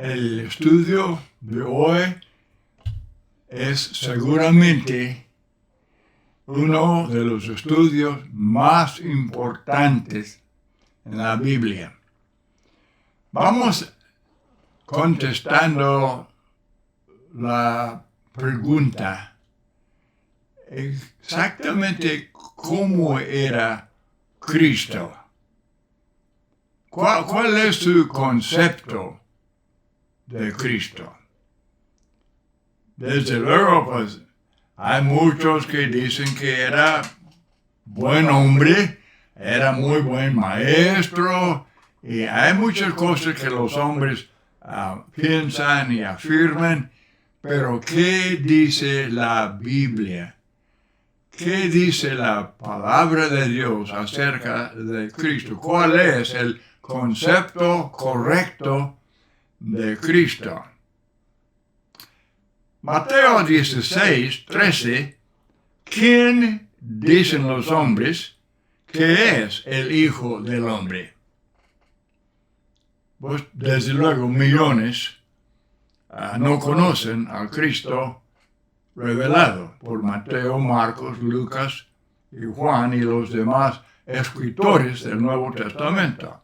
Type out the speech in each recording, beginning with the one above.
El estudio de hoy es seguramente uno de los estudios más importantes en la Biblia. Vamos contestando la pregunta, exactamente cómo era Cristo. ¿Cuál es su concepto de Cristo? Desde luego, pues, hay muchos que dicen que era buen hombre, era muy buen maestro, y hay muchas cosas que los hombres piensan y afirman, pero ¿qué dice la Biblia? ¿Qué dice la palabra de Dios acerca de Cristo? ¿Cuál es el concepto correcto de Cristo? Mateo 16, 13, ¿quién dicen los hombres que es el Hijo del Hombre? Pues desde luego millones no conocen al Cristo revelado por Mateo, Marcos, Lucas y Juan y los demás escritores del Nuevo Testamento.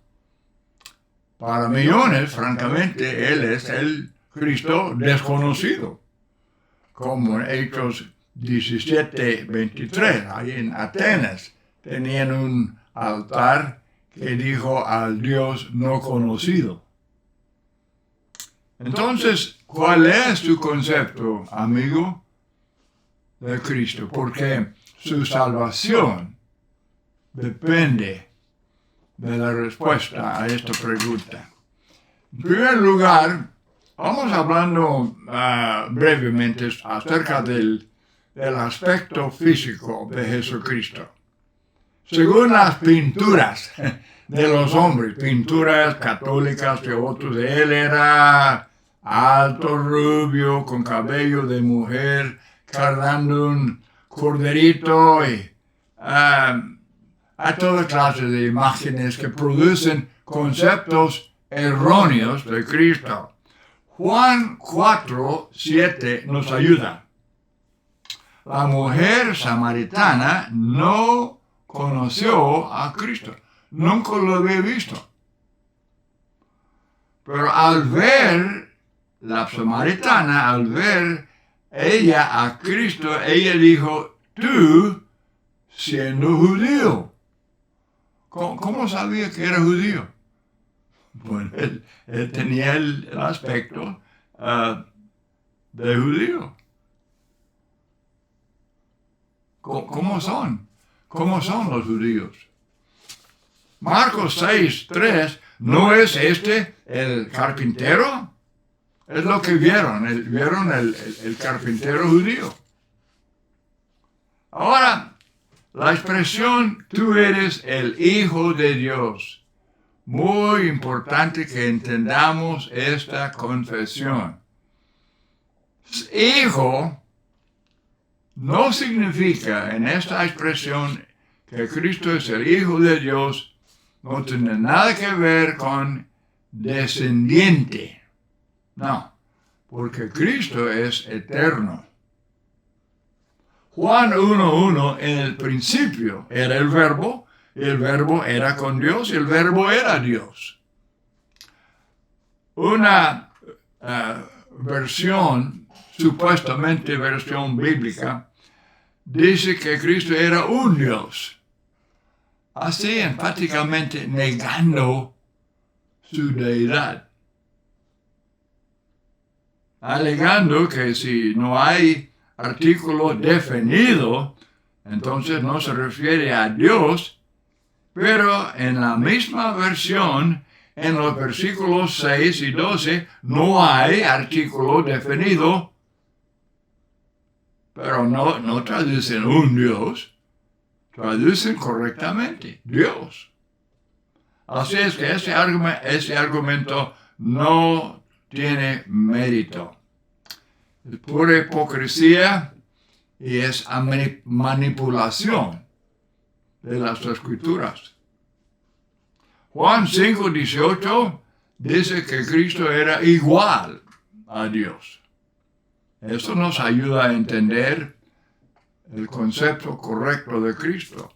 Para millones, francamente, Él es el Cristo desconocido, como en Hechos 17, 23, ahí en Atenas, tenían un altar que dijo al Dios no conocido. Entonces, ¿cuál es su concepto, amigo, de Cristo? Porque su salvación depende de la respuesta a esta pregunta. En primer lugar, vamos hablando brevemente acerca del aspecto físico de Jesucristo. Según las pinturas de los hombres, pinturas católicas de otros, Él era alto, rubio, con cabello de mujer, cargando un corderito y hay toda clase de imágenes que producen conceptos erróneos de Cristo. Juan 4, 7 nos ayuda. La mujer samaritana no conoció a Cristo, nunca lo había visto. Pero al ver la samaritana, al ver ella a Cristo, ella dijo, tú siendo judío. ¿Cómo sabía que era judío? Bueno, él tenía el aspecto de judío. ¿Cómo son? ¿Cómo son los judíos? Marcos 6, 3, ¿no es este el carpintero? Es lo que vieron el carpintero judío. Ahora, la expresión, tú eres el Hijo de Dios. Muy importante que entendamos esta confesión. Hijo no significa en esta expresión que Cristo es el Hijo de Dios, no tiene nada que ver con descendiente. No, porque Cristo es eterno. Juan 1:1, en el principio era el Verbo, y el Verbo era con Dios, y el Verbo era Dios. Una supuestamente versión bíblica, dice que Cristo era un Dios, así enfáticamente negando su deidad, alegando que si no hay artículo definido, entonces no se refiere a Dios, pero en la misma versión, en los versículos 6 y 12, no hay artículo definido, pero no traducen un Dios, traducen correctamente Dios. Así es que ese argumento no tiene mérito. Es pura hipocresía y es manipulación de las Escrituras. Juan 5:18 dice que Cristo era igual a Dios. Eso nos ayuda a entender el concepto correcto de Cristo.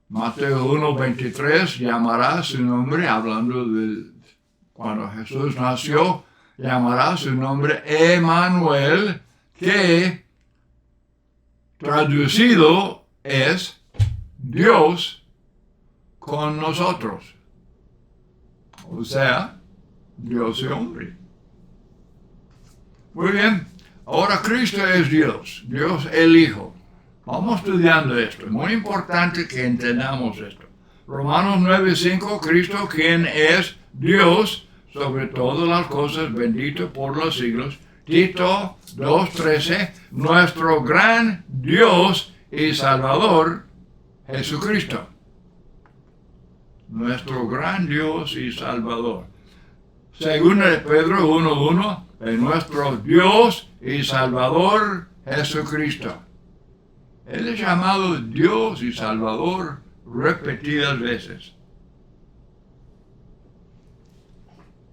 Mateo 1:23 llamará su nombre, hablando de cuando Jesús nació, llamará su nombre Emmanuel, que traducido es Dios con nosotros. O sea, Dios y hombre. Muy bien, ahora Cristo es Dios, Dios el Hijo. Vamos estudiando esto, es muy importante que entendamos esto. Romanos 9:5, Cristo quien es Dios sobre todas las cosas, bendito por los siglos. Tito 2:13, nuestro gran Dios y Salvador, Jesucristo. Nuestro gran Dios y Salvador. Según Pedro 1:1, nuestro Dios y Salvador, Jesucristo. Él es llamado Dios y Salvador repetidas veces.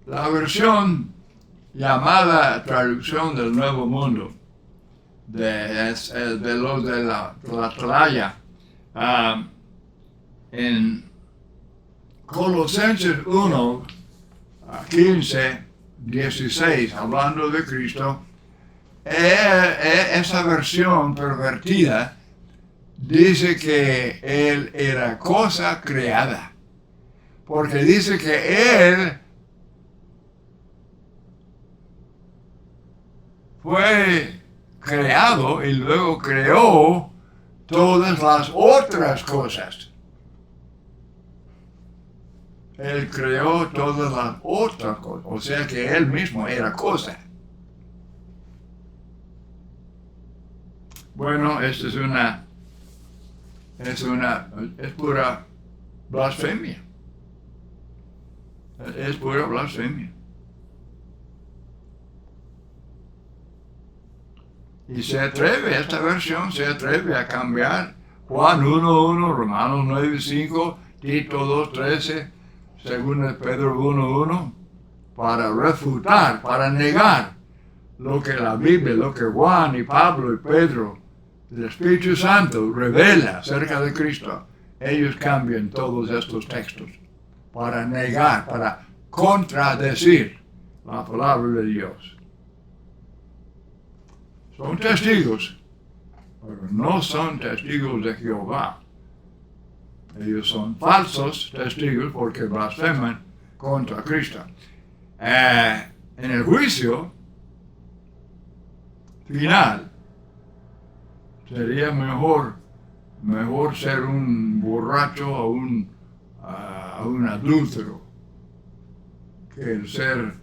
La versión llamada traducción del Nuevo Mundo de los de la Atalaya en Colosenses 1:15-16, hablando de Cristo, esa versión pervertida dice que Él era cosa creada, porque dice que Él fue creado y luego creó todas las otras cosas. Él creó todas las otras cosas, o sea que Él mismo era cosa. Bueno, esto es pura blasfemia. Es pura blasfemia. Y esta versión se atreve a cambiar Juan 1:1, Romanos 9:5, Tito 2:13, según Pedro 1:1, para refutar, para negar lo que la Biblia, lo que Juan y Pablo y Pedro, el Espíritu Santo revela acerca de Cristo. Ellos cambian todos estos textos para negar, para contradecir la palabra de Dios. Son testigos, pero no son testigos de Jehová. Ellos son falsos testigos porque blasfeman contra Cristo. En el juicio final, sería mejor ser un borracho o un adúltero que el ser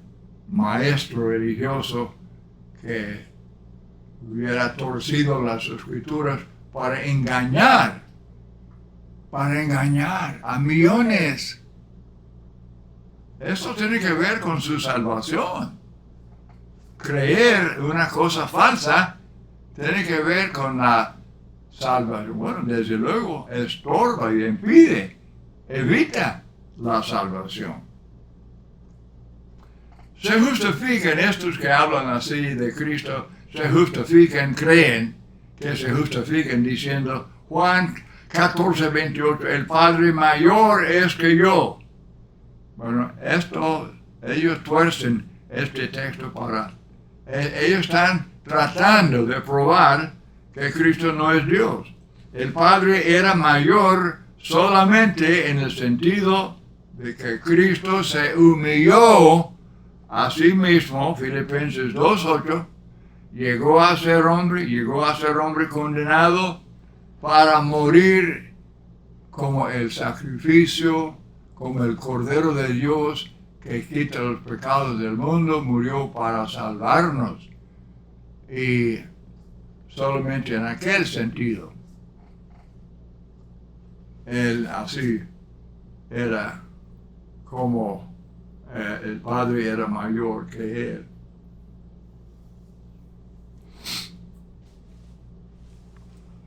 maestro religioso que hubiera torcido las escrituras para engañar a millones. Esto tiene que ver con su salvación. Creer una cosa falsa tiene que ver con la salvación. Bueno, desde luego, estorba y evita la salvación. Se justifican estos que hablan así de Cristo, creen que se justifican diciendo, Juan 14:28, el Padre mayor es que yo. Bueno, ellos tuercen este texto ellos están tratando de probar que Cristo no es Dios. El Padre era mayor solamente en el sentido de que Cristo se humilló a sí mismo, Filipenses 2:8, llegó a ser hombre condenado para morir como el sacrificio, como el Cordero de Dios que quita los pecados del mundo, murió para salvarnos. Y solamente en aquel sentido, Él así era como el Padre era mayor que Él.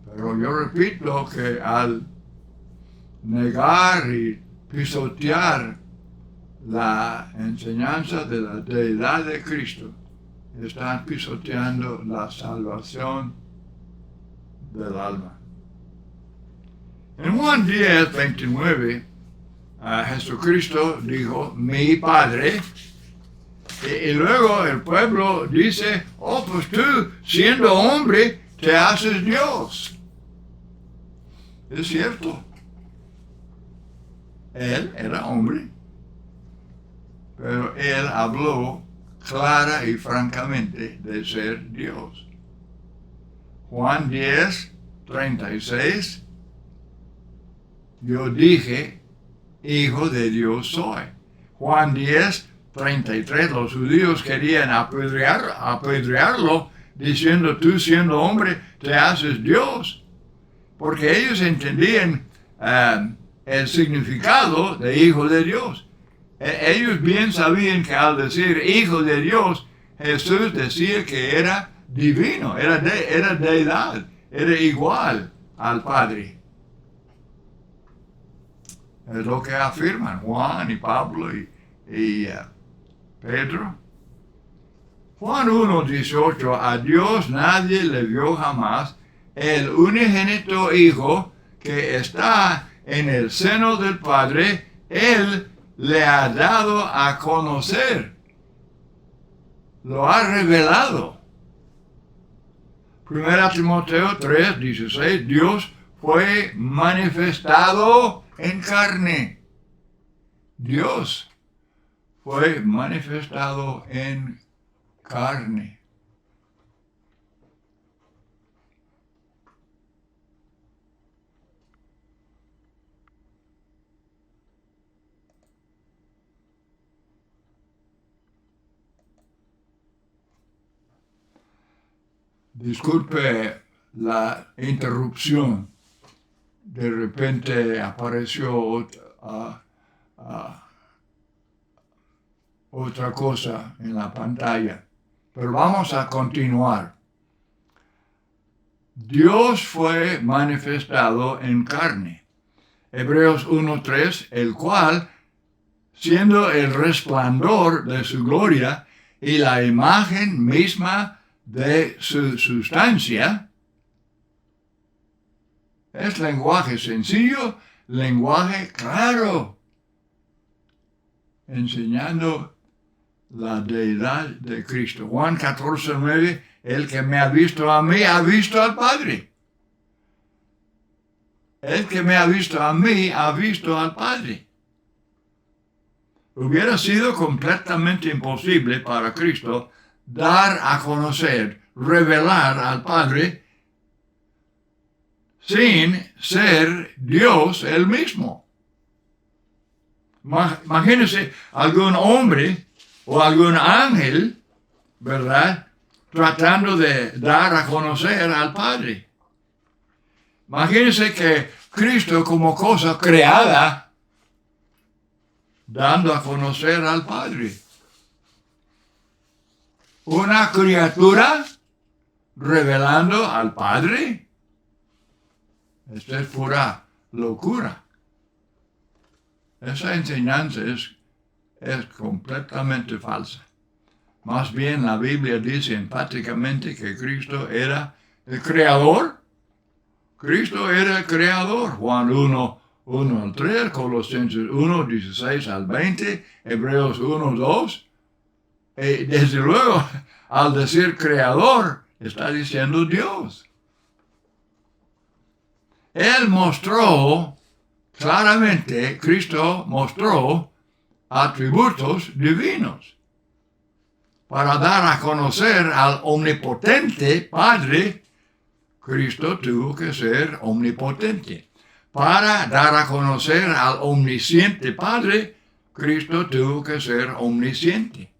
Pero yo repito que al negar y pisotear la enseñanza de la deidad de Cristo están pisoteando la salvación del alma. En Juan 10, 29, Jesucristo dijo, mi Padre, y luego el pueblo dice, oh, pues tú, siendo hombre, te haces Dios. Es cierto. Él era hombre, pero él habló clara y francamente de ser Dios. Juan 10, 36, yo dije, hijo de Dios soy. Juan 10, 33, los judíos querían apedrearlo, diciendo, tú siendo hombre, te haces Dios. Porque ellos entendían el significado de hijo de Dios. Ellos bien sabían que al decir hijo de Dios, Jesús decía que era divino, era deidad, era igual al Padre. Es lo que afirman Juan y Pablo y Pedro. Juan 1:18, a Dios nadie le vio jamás, el unigénito Hijo que está en el seno del Padre, Él le ha dado a conocer, lo ha revelado. 1 Timoteo 3:16, Dios fue manifestado en carne. Dios fue manifestado en carne. Disculpe la interrupción. De repente apareció otra cosa en la pantalla. Pero vamos a continuar. Dios fue manifestado en carne. Hebreos 1:3, el cual, siendo el resplandor de su gloria y la imagen misma de su sustancia, es lenguaje sencillo, lenguaje claro, enseñando la deidad de Cristo. Juan 14:9, el que me ha visto a mí, ha visto al Padre. El que me ha visto a mí, ha visto al Padre. Hubiera sido completamente imposible para Cristo dar a conocer, revelar al Padre sin ser Dios él mismo. Imagínense algún hombre o algún ángel, ¿verdad?, tratando de dar a conocer al Padre. Imagínense que Cristo como cosa creada, dando a conocer al Padre. Una criatura revelando al Padre. Esta es pura locura. Esa enseñanza es completamente falsa. Más bien la Biblia dice enfáticamente que Cristo era el creador. Cristo era el creador. Juan 1:1-3, Colosenses 1:16-20, Hebreos 1:2. Desde luego, al decir creador, está diciendo Dios. Él mostró claramente, Cristo mostró atributos divinos. Para dar a conocer al omnipotente Padre, Cristo tuvo que ser omnipotente. Para dar a conocer al omnisciente Padre, Cristo tuvo que ser omnisciente.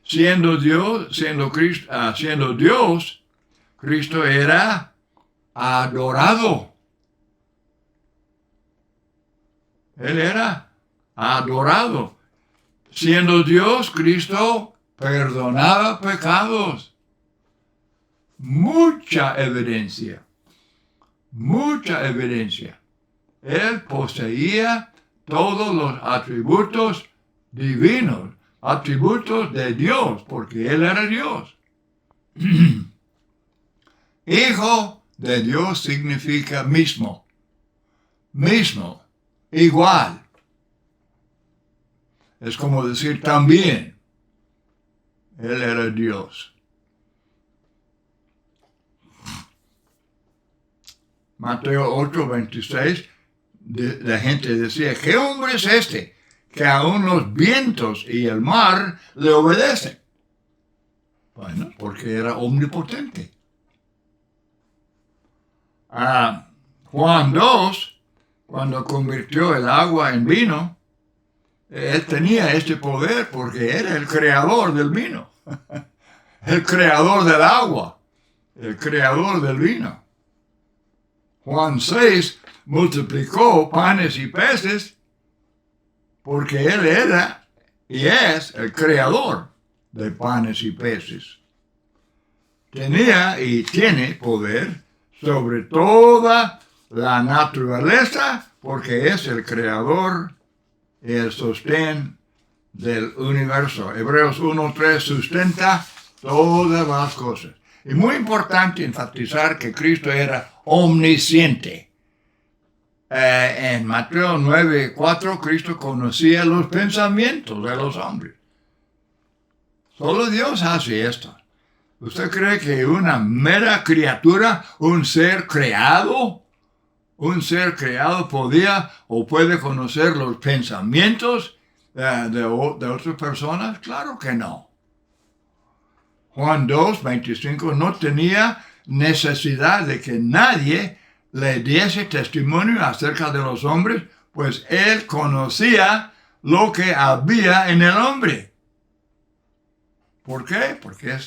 Siendo Dios, Cristo era adorado. Él era adorado. Siendo Dios, Cristo perdonaba pecados. Mucha evidencia. Él poseía todos los atributos divinos, atributos de Dios, porque Él era Dios. Hijo de Dios significa mismo, igual. Es como decir también, Él era Dios. Mateo 8:26, la gente decía, ¿qué hombre es este que aún los vientos y el mar le obedecen? Bueno, porque era omnipotente. Juan 2, cuando convirtió el agua en vino, él tenía este poder porque era el creador del vino, el creador del agua, el creador del vino. Juan 6 multiplicó panes y peces porque Él era y es el creador de panes y peces. Tenía y tiene poder sobre toda la naturaleza porque es el creador y el sostén del universo. Hebreos 1:3 sustenta todas las cosas. Y muy importante enfatizar que Cristo era omnisciente. En Mateo 9:4, Cristo conocía los pensamientos de los hombres. Solo Dios hace esto. ¿Usted cree que una mera criatura, un ser creado podía o puede conocer los pensamientos de otras personas? Claro que no. Juan 2:25 no tenía necesidad de que nadie le diese testimonio acerca de los hombres, pues Él conocía lo que había en el hombre. ¿Por qué? Porque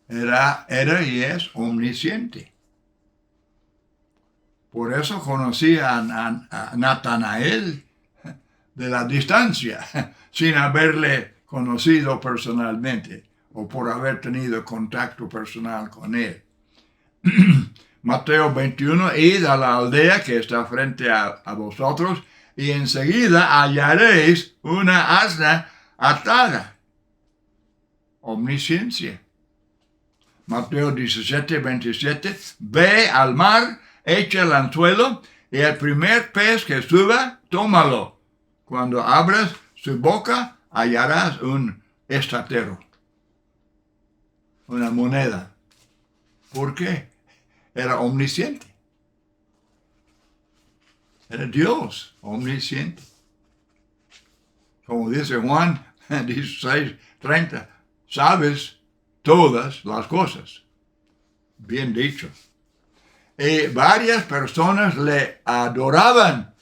era y es omnisciente. Por eso conocía a Natanael de la distancia, sin haberle conocido personalmente o por haber tenido contacto personal con él. Mateo 21, id a la aldea que está frente a vosotros y enseguida hallaréis una asna atada. Omnisciencia. Mateo 17:27, ve al mar, echa el anzuelo y el primer pez que suba, tómalo. Cuando abras su boca, hallarás un estatero, una moneda. ¿Por qué? Era omnisciente. Era Dios omnisciente. Como dice Juan 16:30, sabes todas las cosas. Bien dicho. Y varias personas le adoraban,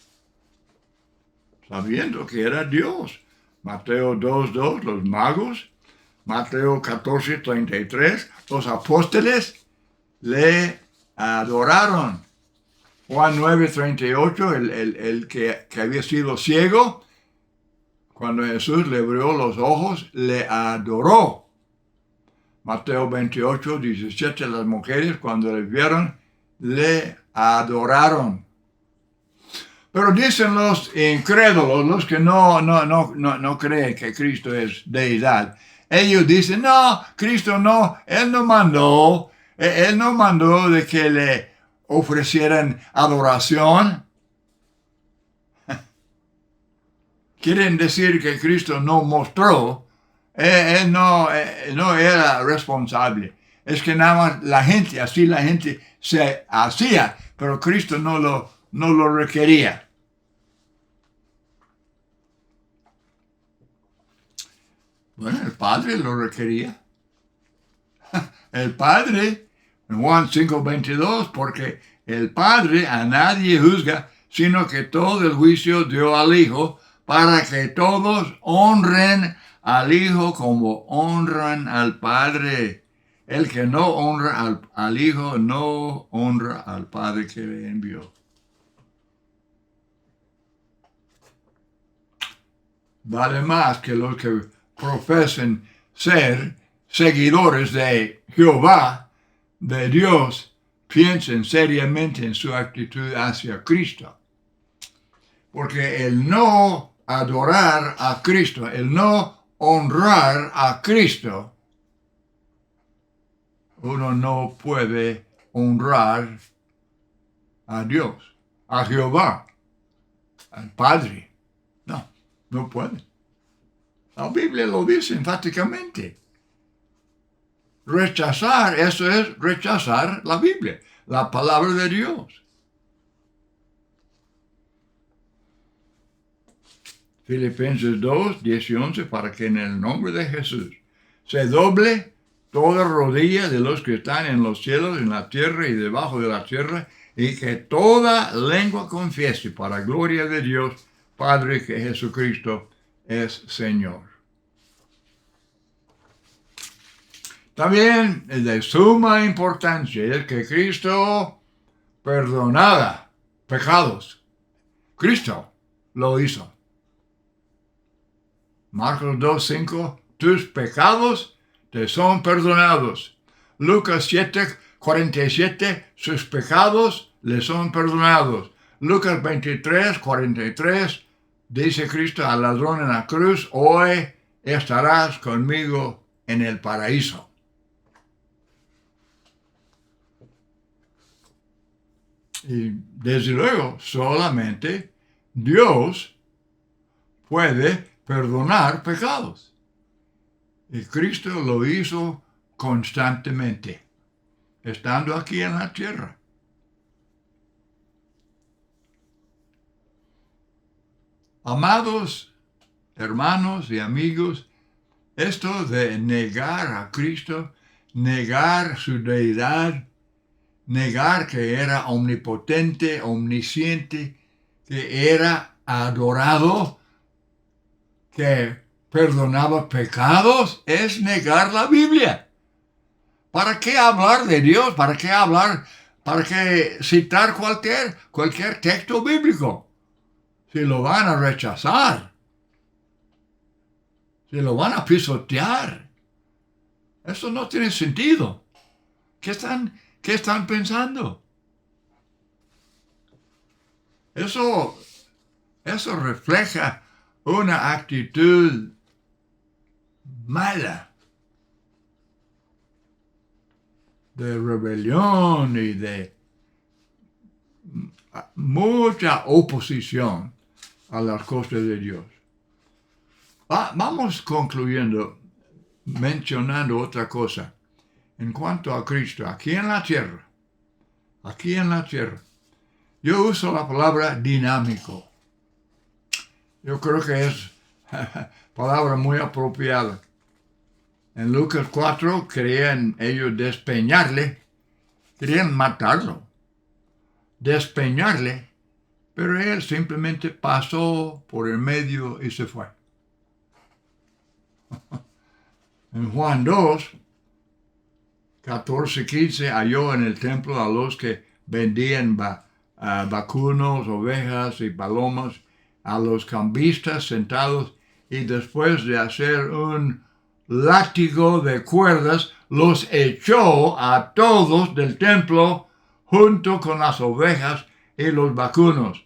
sabiendo que era Dios. Mateo 2:2, los magos. Mateo 14:33, los apóstoles le adoraron. Juan 9:38, el que había sido ciego, cuando Jesús le abrió los ojos, le adoró. Mateo 28:17, las mujeres cuando le vieron, le adoraron. Pero dicen los incrédulos, los que no creen que Cristo es deidad, ellos dicen, no, Cristo no, Él no mandó de que le ofrecieran adoración. Quieren decir que Cristo no mostró, Él no era responsable. Es que nada más la gente se hacía, pero Cristo no lo requería. Bueno, el Padre lo requería. El Padre, en Juan 5:22, porque el Padre a nadie juzga, sino que todo el juicio dio al Hijo, para que todos honren al Hijo como honran al Padre. El que no honra al Hijo no honra al Padre que le envió. Vale más que los que profesen ser seguidores de Jehová, de Dios, piensen seriamente en su actitud hacia Cristo. Porque el no adorar a Cristo, el no honrar a Cristo, uno no puede honrar a Dios, a Jehová, al Padre. No, no puede. La Biblia lo dice enfáticamente. Rechazar, eso es rechazar la Biblia, la palabra de Dios. Filipenses 2, 10 y 11, para que en el nombre de Jesús se doble toda rodilla de los que están en los cielos, en la tierra y debajo de la tierra, y que toda lengua confiese para gloria de Dios, Padre, que Jesucristo es Señor. También es de suma importancia es que Cristo perdonaba pecados. Cristo lo hizo. Marcos 2, 5, tus pecados te son perdonados. Lucas 7, 47, sus pecados le son perdonados. Lucas 23, 43, dice Cristo al ladrón en la cruz, hoy estarás conmigo en el paraíso. Y desde luego, solamente Dios puede perdonar pecados. Y Cristo lo hizo constantemente, estando aquí en la tierra. Amados hermanos y amigos, esto de negar a Cristo, negar su deidad, negar que era omnipotente, omnisciente, que era adorado, que perdonaba pecados, es negar la Biblia. ¿Para qué hablar de Dios? ¿Para qué hablar? ¿Para qué citar cualquier texto bíblico? Si lo van a rechazar, si lo van a pisotear, eso no tiene sentido. ¿Qué están pensando? Eso refleja una actitud mala de rebelión y de mucha oposición a las cosas de Dios. Vamos concluyendo mencionando otra cosa en cuanto a Cristo aquí en la tierra. Yo uso la palabra dinámico. Yo creo que es palabra muy apropiada. En Lucas 4 querían ellos despeñarle, querían matarlo, despeñarle, pero él simplemente pasó por el medio y se fue. En Juan 2, 14, 15, halló en el templo a los que vendían vacunos, ovejas y palomas, a los cambistas sentados, y después de hacer un látigo de cuerdas, los echó a todos del templo junto con las ovejas y los vacunos.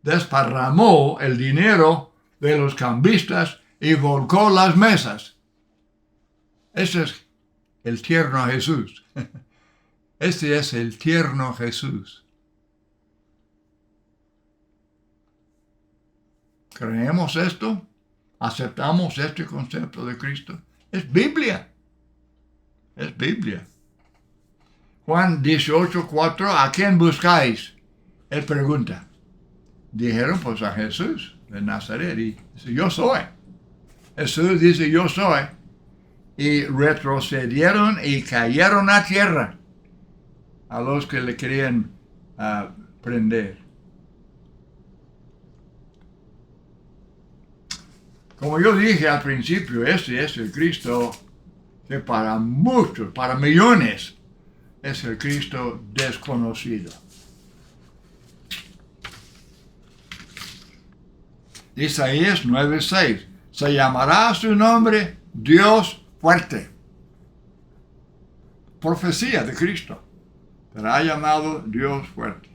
Desparramó el dinero de los cambistas y volcó las mesas. Ese es el tierno Jesús. Este es el tierno Jesús. ¿Creemos esto? ¿Aceptamos este concepto de Cristo? Es Biblia. Es Biblia. Juan 18:4, ¿a quién buscáis? Él pregunta. Dijeron pues a Jesús de Nazaret y dice, yo soy. Jesús dice, yo soy. Y retrocedieron y cayeron a tierra a los que le querían prender. Como yo dije al principio, este es el Cristo que para muchos, para millones, es el Cristo desconocido. Isaías 9:6, se llamará su nombre Dios fuerte. Profecía de Cristo. Será llamado Dios fuerte.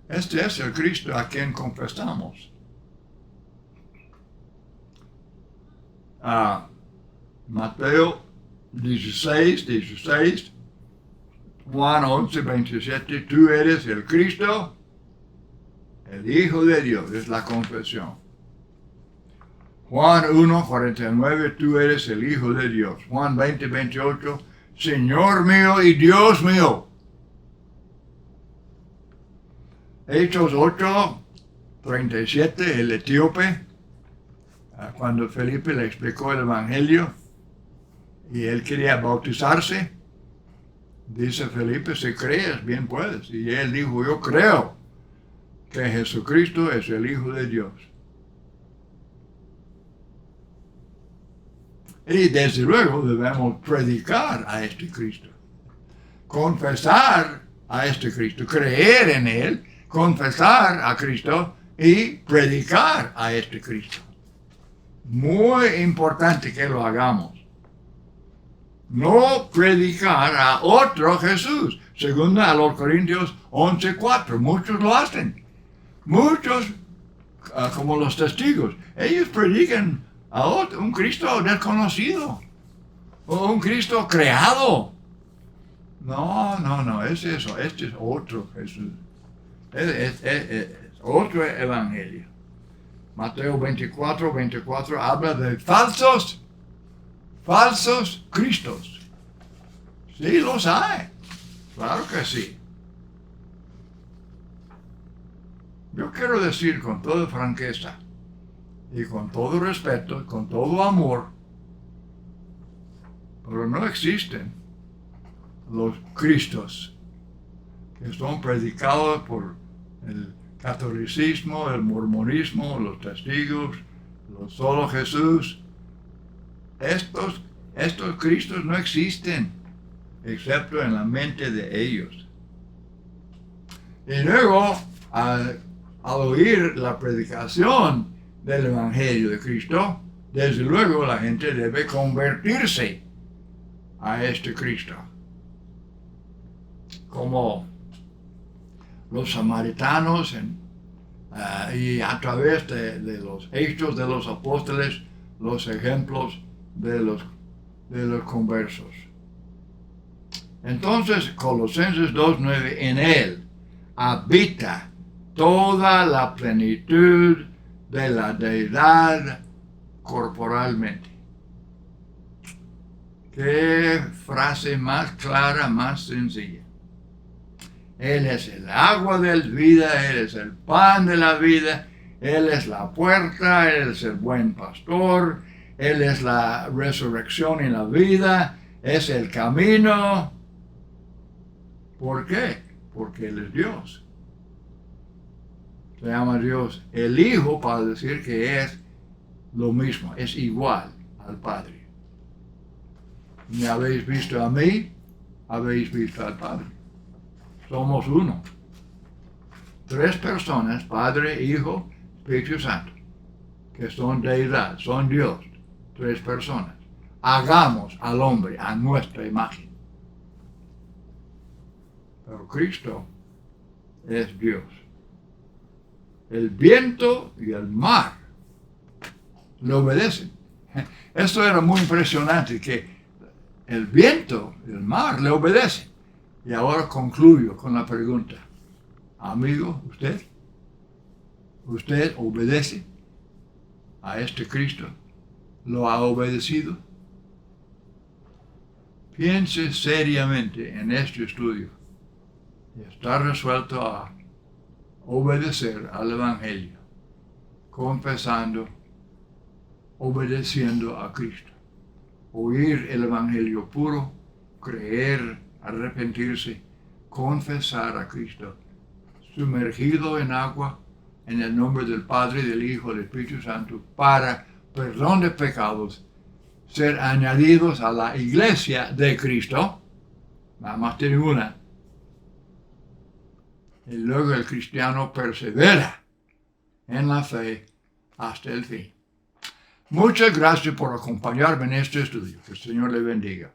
Este es el Cristo a quien confesamos. Mateo 16, Juan 11:27, tú eres el Cristo, el Hijo de Dios, es la confesión. Juan 1:49, tú eres el Hijo de Dios. Juan 20:28, Señor mío y Dios mío. Hechos 8:37, el etíope, cuando Felipe le explicó el Evangelio y él quería bautizarse, dice Felipe, si crees, bien puedes. Y él dijo, yo creo que Jesucristo es el Hijo de Dios. Y desde luego debemos predicar a este Cristo, confesar a este Cristo, creer en Él, confesar a Cristo y predicar a este Cristo. Muy importante que lo hagamos. No predicar a otro Jesús. Segunda a los Corintios 11:4. Muchos lo hacen. Muchos, como los testigos, ellos predican a otro, un Cristo desconocido. O un Cristo creado. No, es eso. Este es otro Jesús. Es otro evangelio. Mateo 24 habla de falsos Cristos. Sí, los hay. Claro que sí. Yo quiero decir con toda franqueza y con todo respeto y con todo amor, pero no existen los Cristos que son predicados por el catolicismo, el mormonismo, los testigos, los solo Jesús. Estos Cristos no existen, excepto en la mente de ellos. Y luego, al oír la predicación del Evangelio de Cristo, desde luego la gente debe convertirse a este Cristo. Como los samaritanos y a través de los hechos de los apóstoles, los ejemplos de los conversos. Entonces, Colosenses 2:9, en Él habita toda la plenitud de la deidad corporalmente. Qué frase más clara, más sencilla. Él es el agua de la vida, Él es el pan de la vida, Él es la puerta, Él es el buen pastor, Él es la resurrección y la vida, es el camino. ¿Por qué? Porque Él es Dios. Se llama Dios el Hijo para decir que es lo mismo, es igual al Padre. ¿Me habéis visto a mí? Habéis visto al Padre. Somos uno. 3 personas, Padre, Hijo, Espíritu Santo, que son deidad, son Dios. 3 personas. Hagamos al hombre a nuestra imagen. Pero Cristo es Dios. El viento y el mar le obedecen. Esto era muy impresionante, que el viento y el mar le obedecen. Y ahora concluyo con la pregunta. Amigo, ¿usted obedece a este Cristo? ¿Lo ha obedecido? Piense seriamente en este estudio y está resuelto a obedecer al Evangelio, confesando, obedeciendo a Cristo. Oír el Evangelio puro, creer, arrepentirse, confesar a Cristo, sumergido en agua, en el nombre del Padre, del Hijo, del Espíritu Santo, para perdón de pecados, ser añadidos a la iglesia de Cristo. Nada más tiene una. Y luego el cristiano persevera en la fe hasta el fin. Muchas gracias por acompañarme en este estudio. Que el Señor le bendiga.